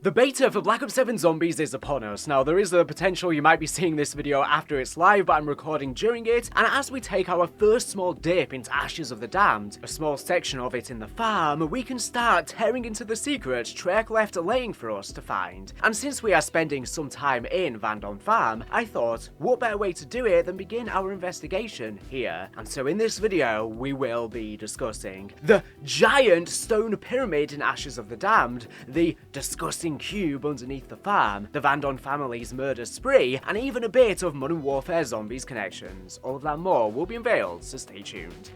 The beta for Black Ops 7 Zombies is upon us. Now, there is the potential you might be seeing this video after it's live, but I'm recording during it, and as we take our first small dip into Ashes of the Damned, a small section of it in the farm, we can start tearing into the secret Treyarch left laying for us to find. And since we are spending some time in VANDORN farm, I thought, what better way to do it than begin our investigation here? And so in this video, we will be discussing the giant stone pyramid in Ashes of the Damned, the disgusting cube underneath the farm, the VANDORN family's murder spree, and even a bit of Modern Warfare Zombies connections. All of that more will be unveiled, so stay tuned.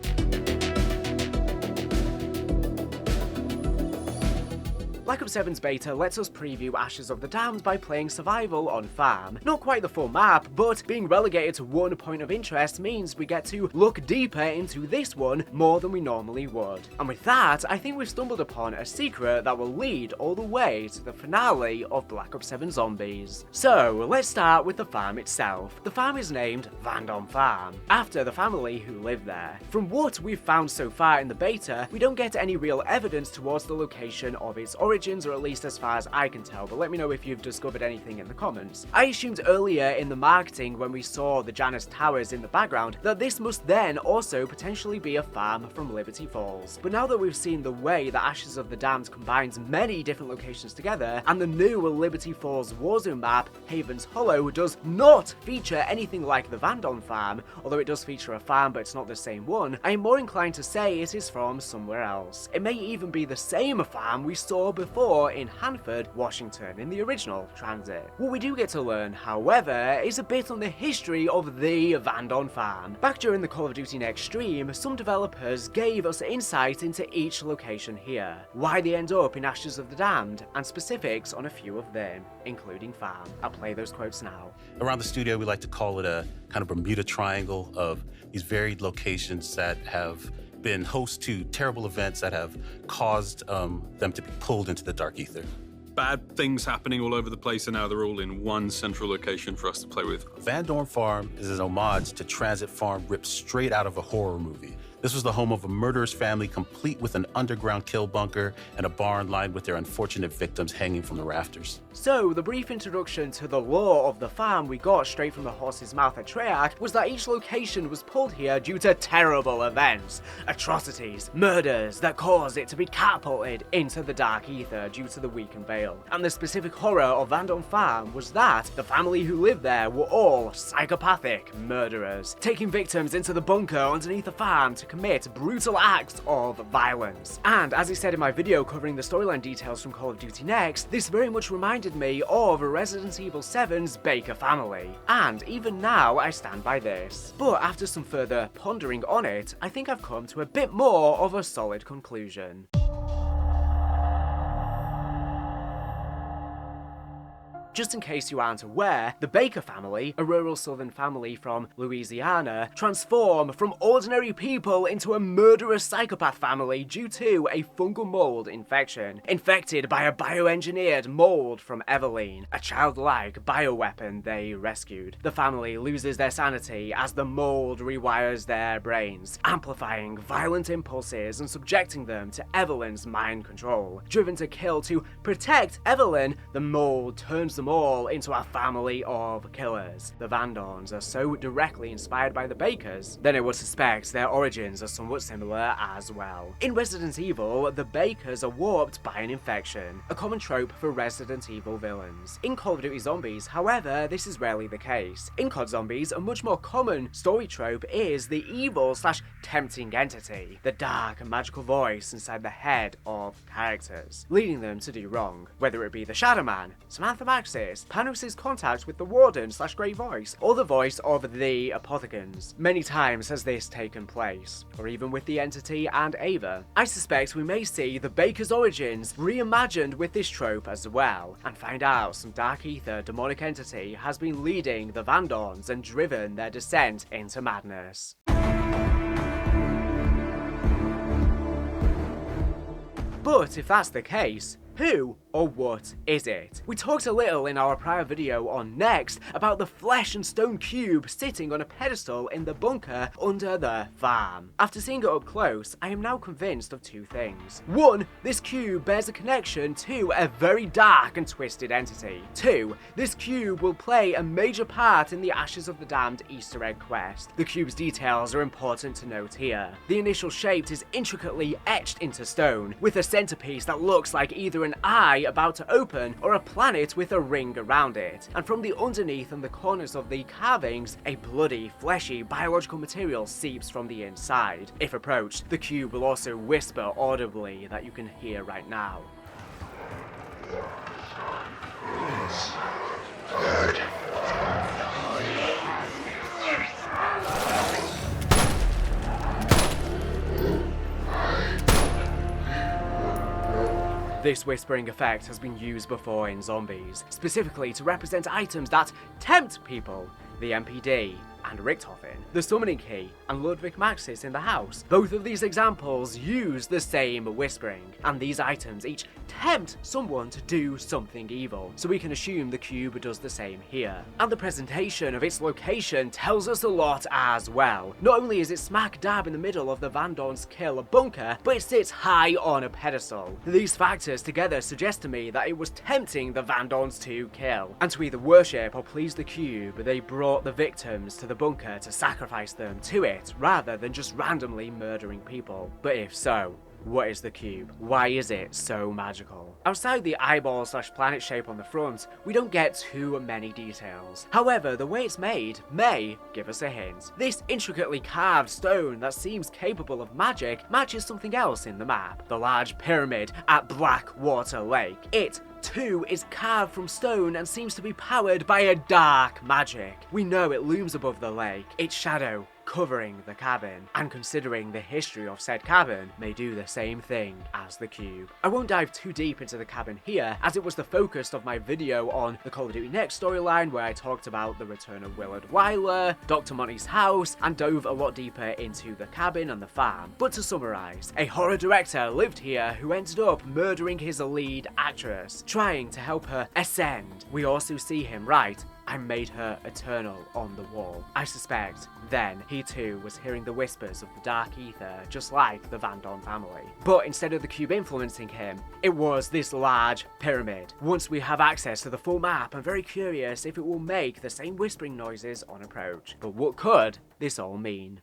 Black Ops 7's beta lets us preview Ashes of the Damned by playing survival on farm. Not quite the full map, but being relegated to one point of interest means we get to look deeper into this one more than we normally would. And with that, I think we've stumbled upon a secret that will lead all the way to the finale of Black Ops 7 Zombies. So, let's start with the farm itself. The farm is named VANDORN Farm, after the family who live there. From what we've found so far in the beta, we don't get any real evidence towards the location of its origins, or at least as far as I can tell, but let me know if you've discovered anything in the comments. I assumed earlier in the marketing when we saw the Janus Towers in the background that this must then also potentially be a farm from Liberty Falls. But now that we've seen the way that Ashes of the Damned combines many different locations together, and the new Liberty Falls Warzone map, Haven's Hollow, does not feature anything like the VANDORN farm, although it does feature a farm but it's not the same one, I am more inclined to say it is from somewhere else. It may even be the same farm we saw before in Hanford, Washington in the original Transit. What we do get to learn, however, is a bit on the history of the VANDORN farm. Back during the Call of Duty Next stream, some developers gave us insight into each location here, why they end up in Ashes of the Damned, and specifics on a few of them, including farm. I'll play those quotes now. Around the studio, we like to call it a kind of Bermuda Triangle of these varied locations that have been host to terrible events that have caused them to be pulled into the dark ether. Bad things happening all over the place, and now they're all in one central location for us to play with. VANDORN Farm is an homage to Transit Farm ripped straight out of a horror movie. This was the home of a murderous family complete with an underground kill bunker and a barn lined with their unfortunate victims hanging from the rafters. So, the brief introduction to the lore of the farm we got straight from the horse's mouth at Treyarch was that each location was pulled here due to terrible events, atrocities, murders that caused it to be catapulted into the dark ether due to the weakened veil. And the specific horror of VANDORN Farm was that the family who lived there were all psychopathic murderers, taking victims into the bunker underneath the farm to commit brutal acts of violence. And as I said in my video covering the storyline details from Call of Duty Next, this very much reminded me of Resident Evil 7's Baker family. And even now, I stand by this. But after some further pondering on it, I think I've come to a bit more of a solid conclusion. Just in case you aren't aware, the Baker family, a rural southern family from Louisiana, transform from ordinary people into a murderous psychopath family due to a fungal mold infection, infected by a bioengineered mold from Eveline, a childlike bioweapon they rescued. The family loses their sanity as the mold rewires their brains, amplifying violent impulses and subjecting them to Eveline's mind control. Driven to kill to protect Eveline, the mold turns them all into a family of killers. The VANDORNs are so directly inspired by the Bakers, then I would suspect their origins are somewhat similar as well. In Resident Evil, the Bakers are warped by an infection, a common trope for Resident Evil villains. In Call of Duty Zombies, however, this is rarely the case. In COD Zombies, a much more common story trope is the evil/tempting entity, the dark and magical voice inside the head of characters, leading them to do wrong, whether it be the Shadow Man, Samantha Maxis, Panos' contact with the Warden/Grey Voice, or the voice of the Apothegons. Many times has this taken place, or even with the Entity and Ava. I suspect we may see the Baker's origins reimagined with this trope as well, and find out some dark ether demonic entity has been leading the VANDORNs and driven their descent into madness. But if that's the case, Who or what is it? We talked a little in our prior video on Next about the flesh and stone cube sitting on a pedestal in the bunker under the farm. After seeing it up close, I am now convinced of two things. One, this cube bears a connection to a very dark and twisted entity. Two, this cube will play a major part in the Ashes of the Damned Easter egg quest. The cube's details are important to note here. The initial shape is intricately etched into stone, with a centerpiece that looks like either an eye about to open or a planet with a ring around it. And from the underneath and the corners of the carvings, a bloody, fleshy, biological material seeps from the inside. If approached, the cube will also whisper audibly that you can hear right now. This whispering effect has been used before in zombies, specifically to represent items that tempt people, the MPD, and Richtofen, the summoning key, and Ludwig Maxis in the house. Both of these examples use the same whispering, and these items each tempt someone to do something evil, so we can assume the cube does the same here. And the presentation of its location tells us a lot as well. Not only is it smack dab in the middle of the VANDORN's kill bunker, but it sits high on a pedestal. These factors together suggest to me that it was tempting the VANDORNs to kill, and to either worship or please the cube, they brought the victims to the bunker to sacrifice them to it, rather than just randomly murdering people. But if so, what is the cube? Why is it so magical? Outside the eyeball/planet shape on the front, we don't get too many details. However, the way it's made may give us a hint. This intricately carved stone that seems capable of magic matches something else in the map, the large pyramid at Blackwater Lake. It too is carved from stone and seems to be powered by a dark magic. We know it looms above the lake, its shadow covering the cabin, and considering the history of said cabin, may do the same thing as the cube. I won't dive too deep into the cabin here, as it was the focus of my video on the Call of Duty Next storyline, where I talked about the return of Willard Wyler, Dr. Monty's house, and dove a lot deeper into the cabin and the farm. But to summarize, a horror director lived here who ended up murdering his lead actress, trying to help her ascend. We also see him write, "I made her eternal" on the wall. I suspect then he too was hearing the whispers of the dark ether, just like the VANDORN family. But instead of the cube influencing him, it was this large pyramid. Once we have access to the full map, I'm very curious if it will make the same whispering noises on approach. But what could this all mean?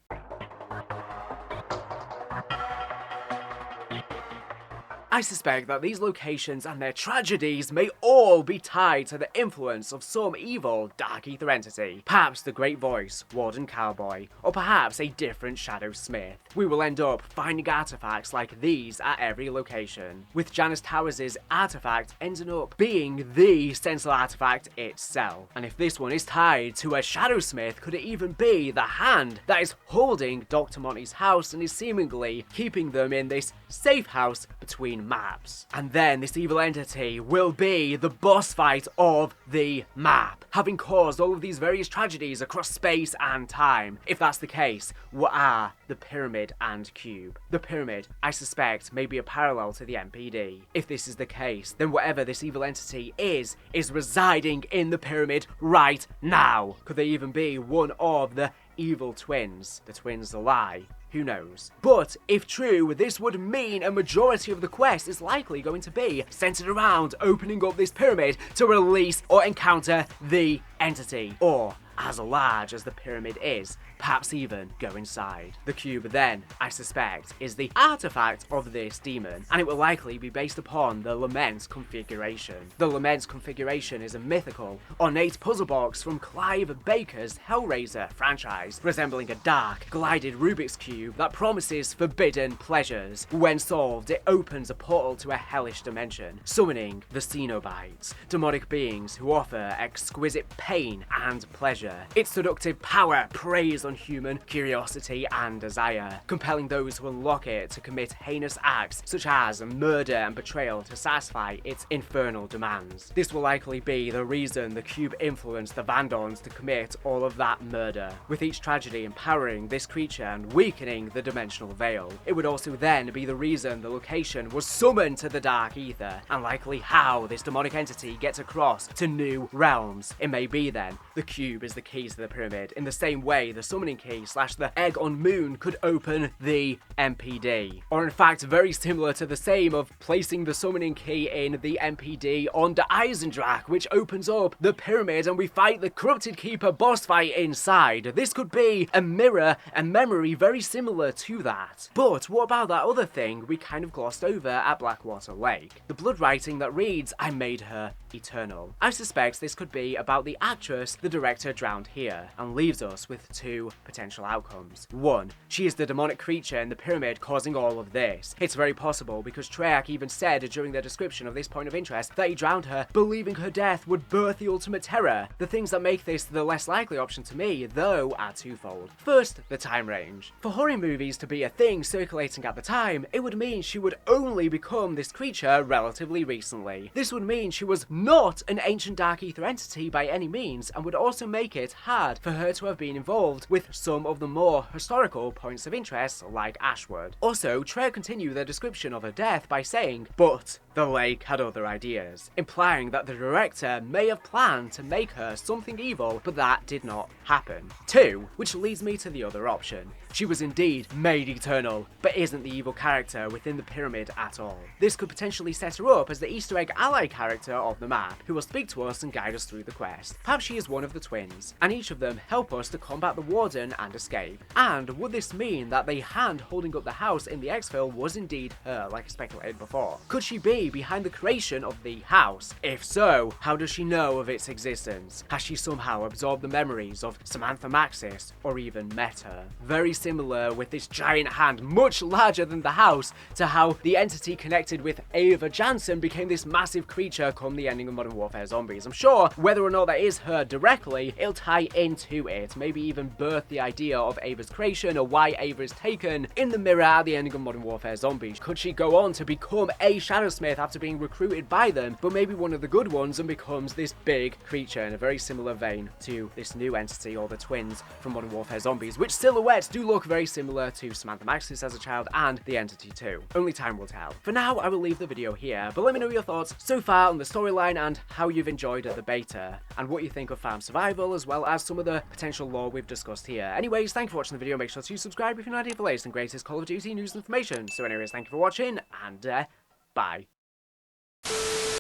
I suspect that these locations and their tragedies may all be tied to the influence of some evil dark ether entity. Perhaps the Great Voice, Warden Cowboy, or perhaps a different Shadow Smith. We will end up finding artifacts like these at every location, with Janus Towers' artifact ending up being the central artifact itself. And if this one is tied to a Shadow Smith, could it even be the hand that is holding Dr. Monty's house and is seemingly keeping them in this safe house between maps? And then this evil entity will be the boss fight of the map, having caused all of these various tragedies across space and time. If that's the case, what are the pyramid and cube? The pyramid, I suspect, may be a parallel to the MPD. If this is the case, then whatever this evil entity is residing in the pyramid right now. Could they even be one of the evil twins? The twins lie. Who knows? But if true, this would mean a majority of the quest is likely going to be centered around opening up this pyramid to release or encounter the entity, or as large as the pyramid is, perhaps even go inside. The cube then, I suspect, is the artifact of this demon, and it will likely be based upon the Lament configuration. The Lament configuration is a mythical, ornate puzzle box from Clive Baker's Hellraiser franchise, resembling a dark, glided Rubik's Cube that promises forbidden pleasures. When solved, it opens a portal to a hellish dimension, summoning the Cenobites, demonic beings who offer exquisite pain and pleasure. Its seductive power preys on on human curiosity and desire, compelling those who unlock it to commit heinous acts such as murder and betrayal to satisfy its infernal demands. This will likely be the reason the cube influenced the VANDORNs to commit all of that murder, with each tragedy empowering this creature and weakening the dimensional veil. It would also then be the reason the location was summoned to the dark ether, and likely how this demonic entity gets across to new realms. It may be then the cube is the key to the pyramid, in the same way the summoning key / the egg on moon could open the MPD. Or in fact very similar to the same of placing the summoning key in the MPD on the Eisendrache, which opens up the pyramid and we fight the corrupted keeper boss fight inside. This could be a mirror and memory very similar to that. But what about that other thing we kind of glossed over at Blackwater Lake? The blood writing that reads, "I made her eternal." I suspect this could be about the actress the director drowned here, and leaves us with two potential outcomes. One, she is the demonic creature in the pyramid causing all of this. It's very possible because Treyarch even said during their description of this point of interest that he drowned her, believing her death would birth the ultimate terror. The things that make this the less likely option to me, though, are twofold. First, the time range. For horror movies to be a thing circulating at the time, it would mean she would only become this creature relatively recently. This would mean she was not an ancient dark ether entity by any means, and would also make it hard for her to have been involved with some of the more historical points of interest like Ashwood. Also, Treyarch continue their description of her death by saying, "But the lake had other ideas," implying that the director may have planned to make her something evil, but that did not happen. Two, which leads me to the other option. She was indeed made eternal, but isn't the evil character within the pyramid at all. This could potentially set her up as the Easter egg ally character of the map, who will speak to us and guide us through the quest. Perhaps she is one of the twins, and each of them help us to combat the warden and escape. And would this mean that the hand holding up the house in the exfil was indeed her, like I speculated before? Could she be behind the creation of the house? If so, how does she know of its existence? Has she somehow absorbed the memories of Samantha Maxis, or even met her? Very similar with this giant hand, much larger than the house, to how the entity connected with Ava Jansen became this massive creature come the ending of Modern Warfare Zombies. I'm sure whether or not that is her directly, it'll tie into it, maybe even birth the idea of Ava's creation or why Ava is taken in the mirror at the ending of Modern Warfare Zombies. Could she go on to become a Shadowsmith after being recruited by them, but maybe one of the good ones, and becomes this big creature in a very similar vein to this new entity or the twins from Modern Warfare Zombies, which silhouettes do look very similar to Samantha Maxis as a child and the entity too. Only time will tell. For now, I will leave the video here, but let me know your thoughts so far on the storyline and how you've enjoyed the beta, and what you think of farm survival, as well as some of the potential lore we've discussed here. Anyways, thank you for watching the video. Make sure to subscribe if you're not here for the latest and greatest Call of Duty news and information. So anyways, thank you for watching, and bye.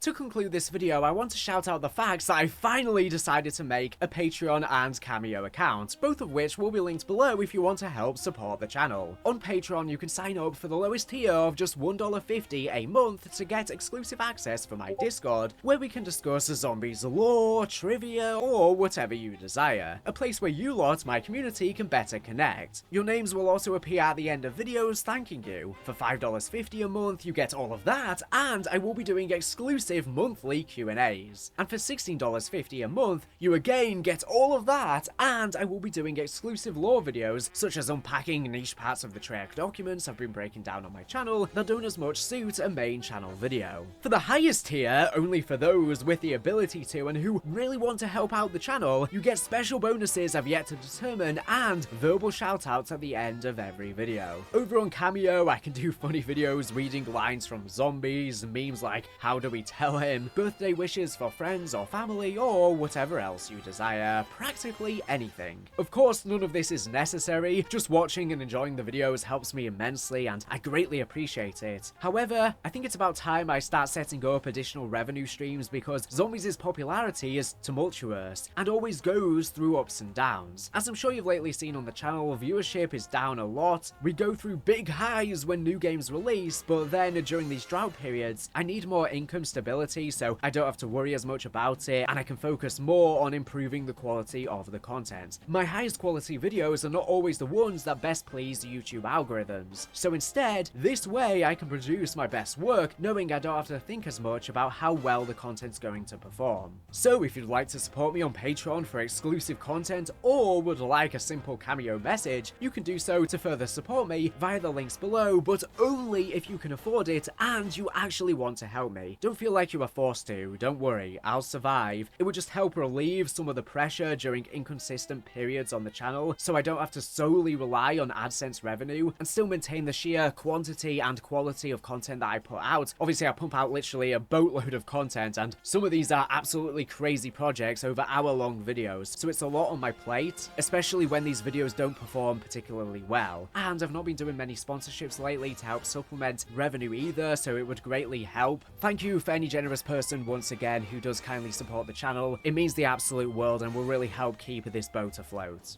To conclude this video, I want to shout out the fact that I finally decided to make a Patreon and Cameo account, both of which will be linked below if you want to help support the channel. On Patreon, you can sign up for the lowest tier of just $1.50 a month to get exclusive access for my Discord, where we can discuss zombies lore, trivia, or whatever you desire. A place where you lot, my community, can better connect. Your names will also appear at the end of videos thanking you. For $5.50 a month, you get all of that, and I will be doing exclusive monthly Q&As. And for $16.50 a month, you again get all of that, and I will be doing exclusive lore videos, such as unpacking niche parts of the Treyarch documents I've been breaking down on my channel that don't as much suit a main channel video. For the highest tier, only for those with the ability to and who really want to help out the channel, you get special bonuses I've yet to determine and verbal shoutouts at the end of every video. Over on Cameo, I can do funny videos reading lines from zombies, memes like "How do we tell him?", birthday wishes for friends or family, or whatever else you desire, practically anything. Of course, none of this is necessary, just watching and enjoying the videos helps me immensely and I greatly appreciate it. However, I think it's about time I start setting up additional revenue streams because Zombies' popularity is tumultuous and always goes through ups and downs. As I'm sure you've lately seen on the channel, viewership is down a lot. We go through big highs when new games release, but then during these drought periods, I need more income stability sustainability, so I don't have to worry as much about it, and I can focus more on improving the quality of the content. My highest quality videos are not always the ones that best please the YouTube algorithms, so instead, this way I can produce my best work knowing I don't have to think as much about how well the content's going to perform. So if you'd like to support me on Patreon for exclusive content or would like a simple Cameo message, you can do so to further support me via the links below, but only if you can afford it and you actually want to help me. Don't feel like you are forced to, don't worry, I'll survive. It would just help relieve some of the pressure during inconsistent periods on the channel, so I don't have to solely rely on AdSense revenue and still maintain the sheer quantity and quality of content that I put out. Obviously I pump out literally a boatload of content, and some of these are absolutely crazy projects over hour-long videos, so it's a lot on my plate, especially when these videos don't perform particularly well. And I've not been doing many sponsorships lately to help supplement revenue either, so it would greatly help. Thank you for any generous person once again who does kindly support the channel. It means the absolute world and will really help keep this boat afloat.